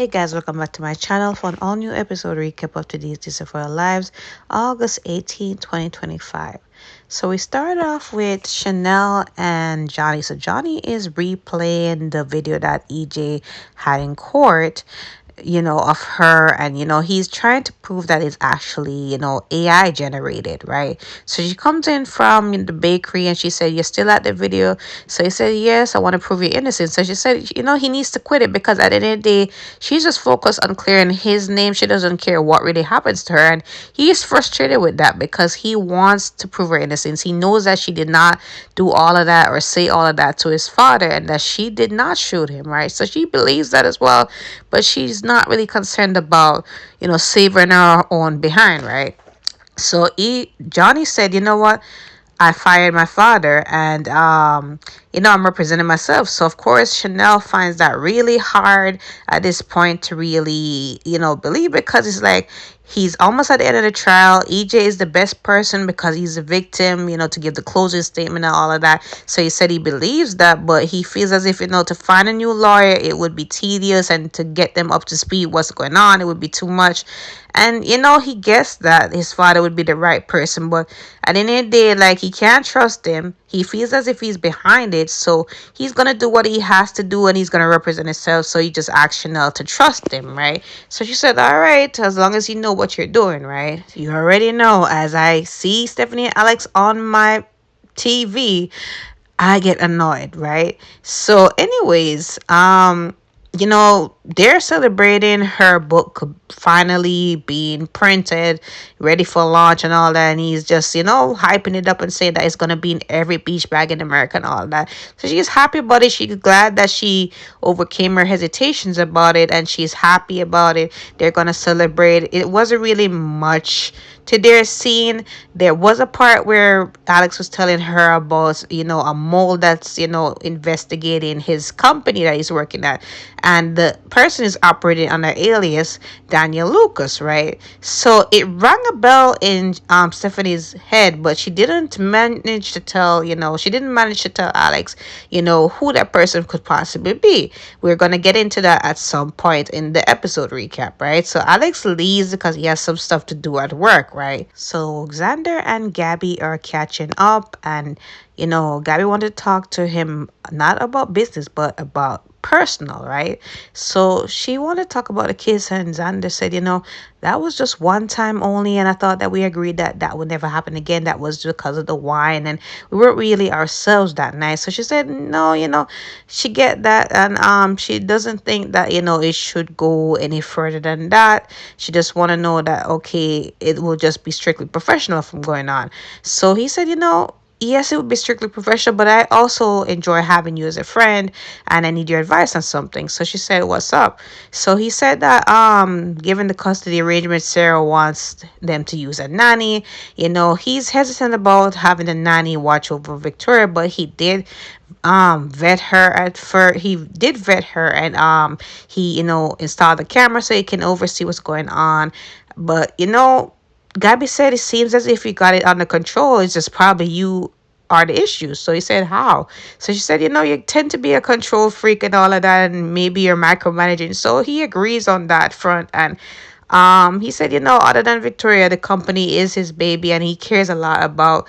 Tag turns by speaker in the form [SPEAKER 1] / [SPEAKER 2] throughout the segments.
[SPEAKER 1] Hey guys, welcome back to my channel for an all new episode recap of today's Daysofourlives, August 18, 2025. So we start off with Chanel and Johnny. So Johnny is replaying the video that EJ had in court, of her, and he's trying to prove that it's actually AI generated, right? So she comes in from the bakery and she said, "You're still at the video?" So he said, "Yes, I want to prove your innocence." So she said, he needs to quit it because at the end of the day, she's just focused on clearing his name. She doesn't care what really happens to her, and he's frustrated with that because he wants to prove her innocence. He knows that she did not do all of that or say all of that to his father, and that she did not shoot him, right? So she believes that as well, but she's not really concerned about saving her own behind, right? So Johnny said, "You know what? I fired my father, and I'm representing myself." So of course Chanel finds that really hard at this point to really believe, because it's like he's almost at the end of the trial. EJ is the best person because he's a victim, to give the closing statement and all of that. So he said he believes that, but he feels as if to find a new lawyer, it would be tedious, and to get them up to speed what's going on, it would be too much. And he guessed that his father would be the right person, but at the end of the day, like, he can't trust him. He feels as if he's behind it, so he's gonna do what he has to do, and he's gonna represent himself. So he just asked Chanel to trust him, right? So she said, "All right, as long as you know what you're doing, right?" You already know, as I see Stephanie and Alex on my TV, I get annoyed, right? So, anyways, they're celebrating her book finally being printed, ready for launch and all that. And he's just, hyping it up and saying that it's going to be in every beach bag in America and all that. So she's happy about it. She's glad that she overcame her hesitations about it, and she's happy about it. They're going to celebrate. It wasn't really much to their scene. There was a part where Alex was telling her about, a mole that's, investigating his company that he's working at. And the person is operating under alias Daniel Lucas, right? So it rang a bell in Stephanie's head, but she didn't manage to tell, she didn't manage to tell Alex, who that person could possibly be. We're going to get into that at some point in the episode recap, right? So Alex leaves because he has some stuff to do at work, right? So Xander and Gabby are catching up, and Gabby wanted to talk to him not about business but about personal, right? So she wanted to talk about the kiss, and Xander said, that was just one time only, and I thought that we agreed that that would never happen again. That was because of the wine, and we weren't really ourselves that night. So she said, no, she get that, and she doesn't think that it should go any further than that. She just want to know that, okay, it will just be strictly professional from going on. So he said, yes, it would be strictly professional, but I also enjoy having you as a friend, and I need your advice on something. So she said, "What's up?" So he said that given the custody arrangement, Sarah wants them to use a nanny. He's hesitant about having a nanny watch over Victoria, but he did vet her at first. He did vet her, and he installed the camera so he can oversee what's going on. But Gabby said it seems as if you got it under control. It's just probably you are the issue. So he said, "How?" So she said, "You tend to be a control freak and all of that, and maybe you're micromanaging." So he agrees on that front. And he said, other than Victoria, the company is his baby, and he cares a lot about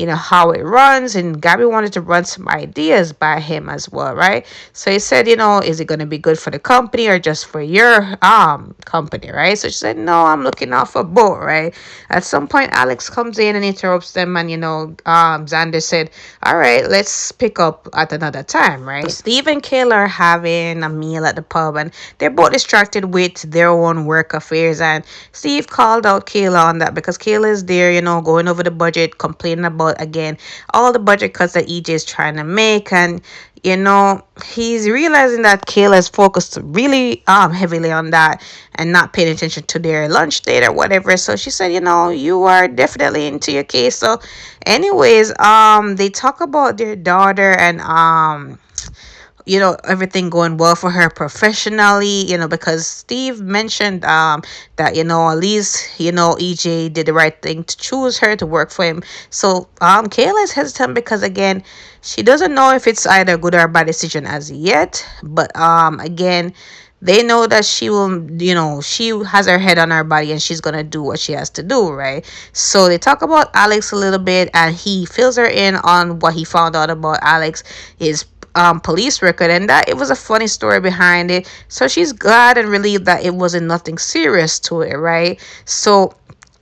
[SPEAKER 1] how it runs. And Gabby wanted to run some ideas by him as well, right? So he said, is it going to be good for the company or just for your company, right? So she said, "No, I'm looking out for both," right? At some point Alex comes in and interrupts them, and Xander said, "All right, let's pick up at another time," right? Steve and Kayla are having a meal at the pub, and they're both distracted with their own work affairs. And Steve called out Kayla on that because Kayla is there, going over the budget, complaining about, again, all the budget cuts that EJ is trying to make. And he's realizing that Kayla is focused really heavily on that and not paying attention to their lunch date or whatever. So she said, you are definitely into your case. So anyways, they talk about their daughter, and everything going well for her professionally, because Steve mentioned that, at least, EJ did the right thing to choose her to work for him. So Kayla is hesitant because, again, she doesn't know if it's either a good or a bad decision as yet. But again, they know that she will, she has her head on her body and she's gonna do what she has to do, right? So they talk about Alex a little bit, and he fills her in on what he found out about Alex, his police record, and that it was a funny story behind it. So she's glad and relieved that it wasn't nothing serious to it, right? So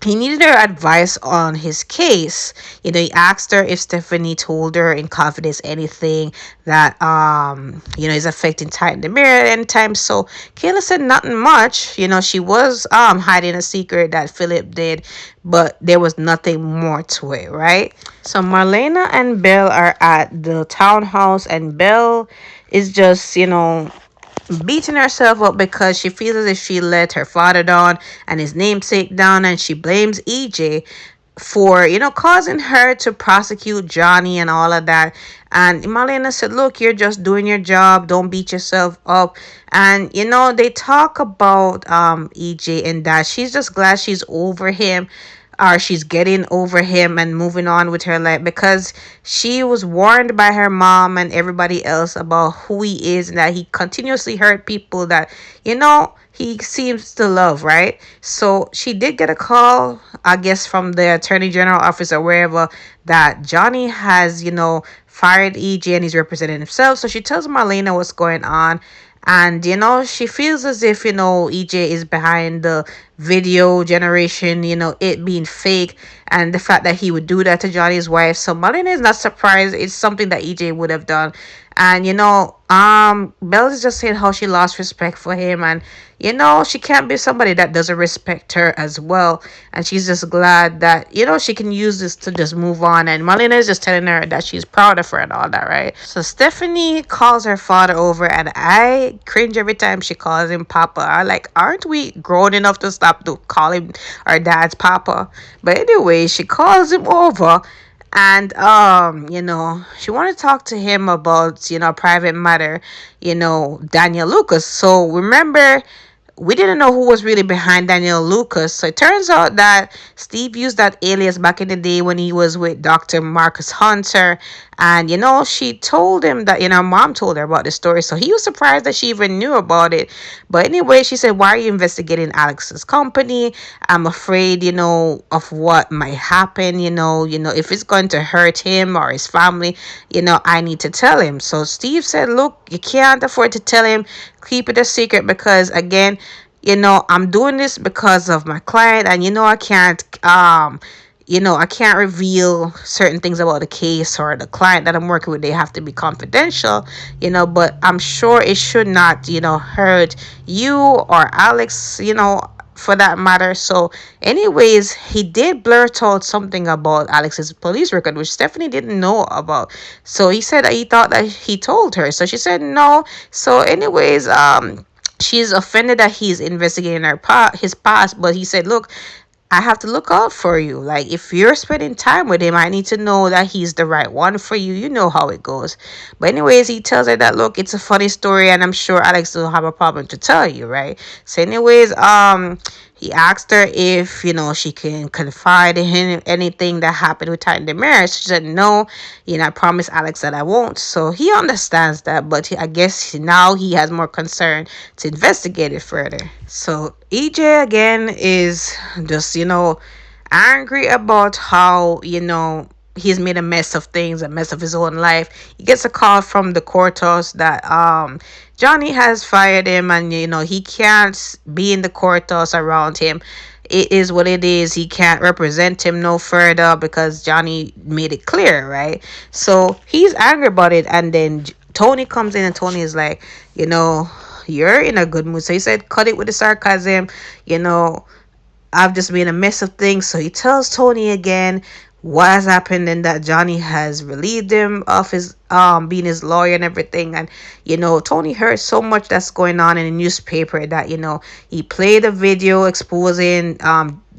[SPEAKER 1] he needed her advice on his case. He asked her if Stephanie told her in confidence anything that is affecting Titan the Mirror anytime. So Kayla said nothing much. She was hiding a secret that Philip did, but there was nothing more to it, right? So Marlena and Belle are at the townhouse, and Belle is just, beating herself up because she feels as if she let her father down and his namesake down, and she blames EJ for causing her to prosecute Johnny and all of that. And Marlena said, look, you're just doing your job, don't beat yourself up. And they talk about EJ and that she's just glad she's over him, or she's getting over him and moving on with her life, because she was warned by her mom and everybody else about who he is, and that he continuously hurt people that he seems to love, right? So she did get a call, I guess, from the attorney general office or wherever, that Johnny has fired EJ and he's representing himself. So she tells Marlena what's going on. And she feels as if EJ is behind the video generation, it being fake, and the fact that he would do that to Johnny's wife. So Marlena is not surprised. It's something that EJ would have done. And Belle is just saying how she lost respect for him, and she can't be somebody that doesn't respect her as well. And she's just glad that she can use this to just move on. And Marlena is just telling her that she's proud of her and all that, right? So Stephanie calls her father over, and I cringe every time she calls him Papa. I like, aren't we grown enough to stop to call him our dad's Papa? But anyway, she calls him over, and she wanted to talk to him about a private matter, Daniel Lucas. So remember, we didn't know who was really behind Daniel Lucas. So it turns out that Steve used that alias back in the day when he was with Dr. Marcus Hunter. And, she told him that, mom told her about the story. So he was surprised that she even knew about it. But anyway, she said, why are you investigating Alex's company? I'm afraid, of what might happen, if it's going to hurt him or his family, I need to tell him. So Steve said, look, you can't afford to tell him. Keep it a secret, because again, I'm doing this because of my client, and I can't reveal certain things about the case or the client that I'm working with. They have to be confidential, but I'm sure it should not, hurt you or Alex, for that matter. So anyways, he did blurt out something about Alex's police record, which Stephanie didn't know about. So he said that he thought that he told her. So she said no. So anyways, she's offended that he's investigating his past, but he said, look, I have to look out for you. Like, if you're spending time with him, I need to know that he's the right one for you. You know how it goes. But anyways, he tells her that, look, it's a funny story, and I'm sure Alex will have a problem to tell you, right? So anyways, he asked her if, she can confide in him anything that happened with Titan the marriage. She said, no, I promised Alex that I won't. So he understands that, but I guess now he has more concern to investigate it further. So EJ again is just, angry about how, he's made a mess of things, a mess of his own life. He gets a call from the courthouse that Johnny has fired him, and he can't be in the courthouse around him. It is what it is. He can't represent him no further because Johnny made it clear, right? So he's angry about it, and then Tony comes in, and Tony is like, you're in a good mood. So he said, cut it with the sarcasm, I've just made a mess of things. So he tells Tony again what has happened, and that Johnny has relieved him of his being his lawyer and everything. And Tony heard so much that's going on in the newspaper that he played a video exposing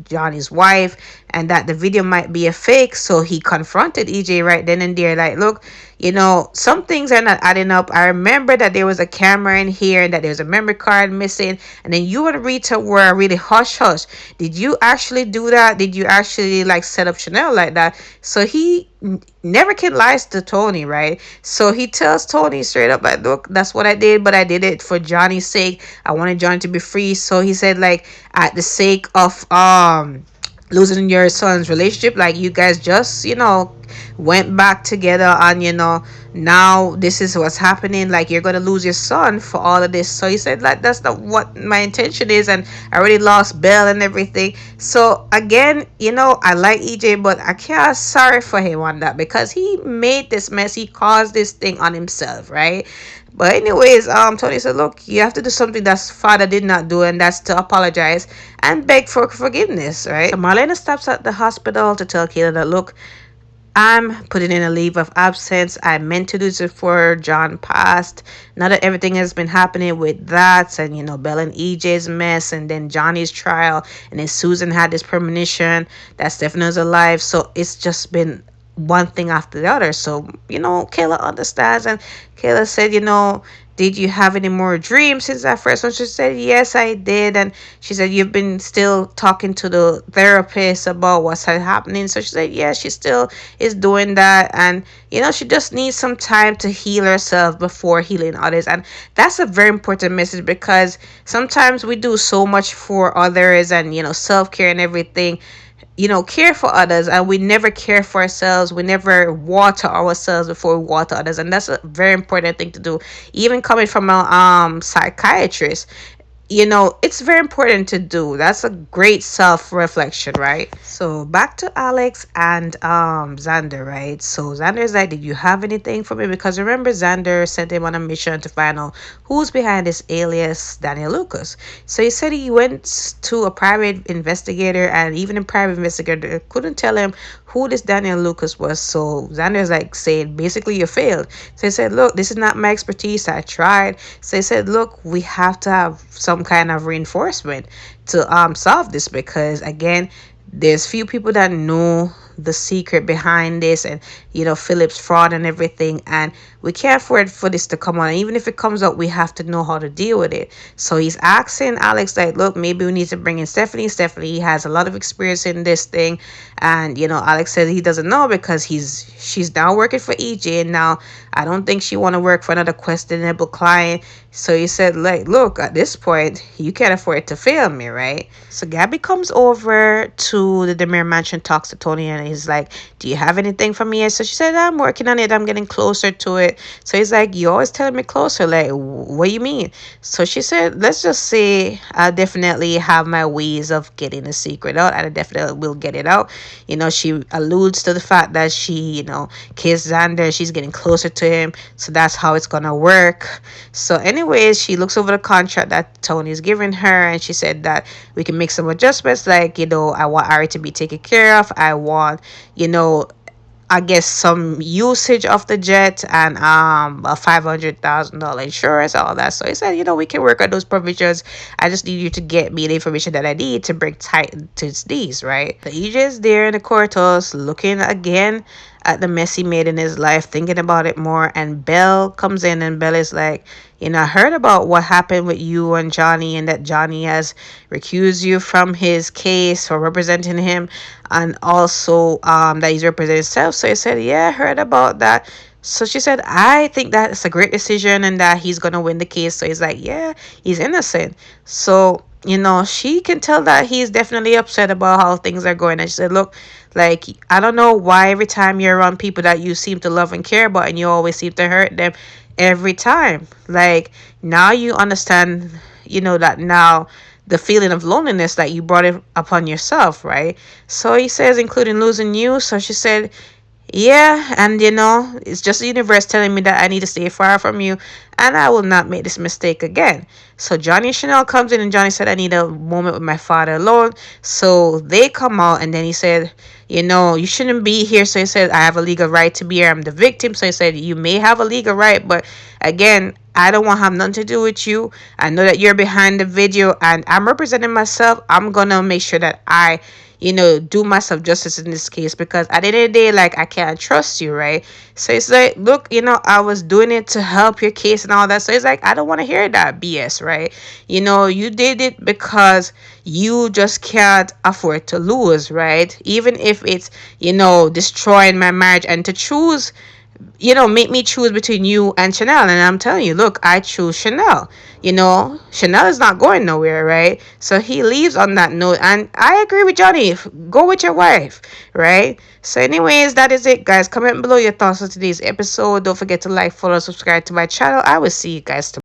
[SPEAKER 1] Johnny's wife, and that the video might be a fake. So he confronted EJ right then and there, like, look, some things are not adding up. I remember that there was a camera in here and that there was a memory card missing. And then you and Rita were really hush hush. Did you actually do that? Did you actually like set up Chanel like that? So he never can lies to Tony, right? So he tells Tony straight up, like, look, that's what I did, but I did it for Johnny's sake. I wanted Johnny to be free. So he said, like, at the sake of losing your son's relationship, like, you guys just went back together, and now this is what's happening, like, you're gonna lose your son for all of this. So he said, like, that's not what my intention is, and I already lost Belle and everything. So again, I like EJ, but I can't sorry for him on that, because he made this mess, he caused this thing on himself, right? But anyways, Tony said, look, you have to do something that father did not do, and that's to apologize and beg for forgiveness, right? So Marlena stops at the hospital to tell Kayla that, look, I'm putting in a leave of absence. I meant to do this before John passed. Now that everything has been happening with that, and Belle and EJ's mess, and then Johnny's trial, and then Susan had this premonition that Stephanie's alive. So it's just been one thing after the other. So, Kayla understands, and Kayla said, did you have any more dreams since that first one? She said, yes, I did. And she said, you've been still talking to the therapist about what's happening. So she said, yeah, she still is doing that. And, she just needs some time to heal herself before healing others. And that's a very important message, because sometimes we do so much for others and, self-care and everything, care for others, and we never care for ourselves. We never water ourselves before we water others, and that's a very important thing to do, even coming from a psychiatrist. It's very important to do. That's a great self-reflection, right? So back to Alex and Xander, right? So Xander is like, did you have anything for me? Because remember, Xander sent him on a mission to find out who's behind this alias Daniel Lucas. So he said he went to a private investigator, and even a private investigator couldn't tell him who this Daniel Lucas was. So Xander is like saying, basically, you failed. So he said, look, this is not my expertise. I tried. So he said, look, we have to have some kind of reinforcement to solve this, because again, there's few people that know the secret behind this, and Philip's fraud and everything, and we can't afford for this to come on. And even if it comes up, we have to know how to deal with it. So he's asking Alex, like, look, maybe we need to bring in Stephanie has a lot of experience in this thing. And Alex says he doesn't know, because she's now working for EJ, and now I don't think she want to work for another questionable client. So he said, like, look, at this point, you can't afford to fail me, right? So Gabby comes over to the Demir Mansion, talks to Tony, and he's like, do you have anything for me? So she said, I'm working on it. I'm getting closer to it. So he's like, you always telling me closer. Like, what do you mean? So she said, let's just say I definitely have my ways of getting the secret out. I definitely will get it out. She alludes to the fact that she, kissed Xander. She's getting closer to him. So that's how it's going to work. So anyways, she looks over the contract that Tony's giving her, and she said that we can make some adjustments. Like, I want Ari to be taken care of. I want, I guess some usage of the jet, and a $500,000 insurance, all that. So he said, we can work on those provisions. I just need you to get me the information that I need to bring tight to these, right? So EJ is there in the courthouse, looking again at the mess he made in his life, thinking about it more. And Belle comes in, and Belle is like, I heard about what happened with you and Johnny, and that Johnny has recused you from his case for representing him, and also that he's representing himself. So he said, yeah, I heard about that. So she said, I think that's a great decision, and that he's gonna win the case. So he's like, yeah, he's innocent. So she can tell that he's definitely upset about how things are going. And she said, look, like, I don't know why every time you're around people that you seem to love and care about, and you always seem to hurt them every time. Like, now you understand, that now the feeling of loneliness that you brought it upon yourself, right? So he says, including losing you. So she said, yeah, and it's just the universe telling me that I need to stay far from you, and I will not make this mistake again. So Johnny and Chanel comes in, and Johnny said, I need a moment with my father alone. So they come out, and then he said, you shouldn't be here. So he said, I have a legal right to be here. I'm the victim. So he said, you may have a legal right, but again, I don't want to have nothing to do with you. I know that you're behind the video and I'm representing myself. I'm gonna make sure that I, do myself justice in this case, because at the end of the day, like, I can't trust you, right? So it's like, look, I was doing it to help your case and all that. So it's like, I don't want to hear that BS, right? You did it because you just can't afford to lose, right? Even if it's, destroying my marriage, and to choose, make me choose between you and Chanel. And I'm telling you, look, I choose Chanel. Chanel is not going nowhere, right? So he leaves on that note. And I agree with Johnny. Go with your wife, right? So, anyways, that is it, guys. Comment below your thoughts on today's episode. Don't forget to like, follow, subscribe to my channel. I will see you guys tomorrow.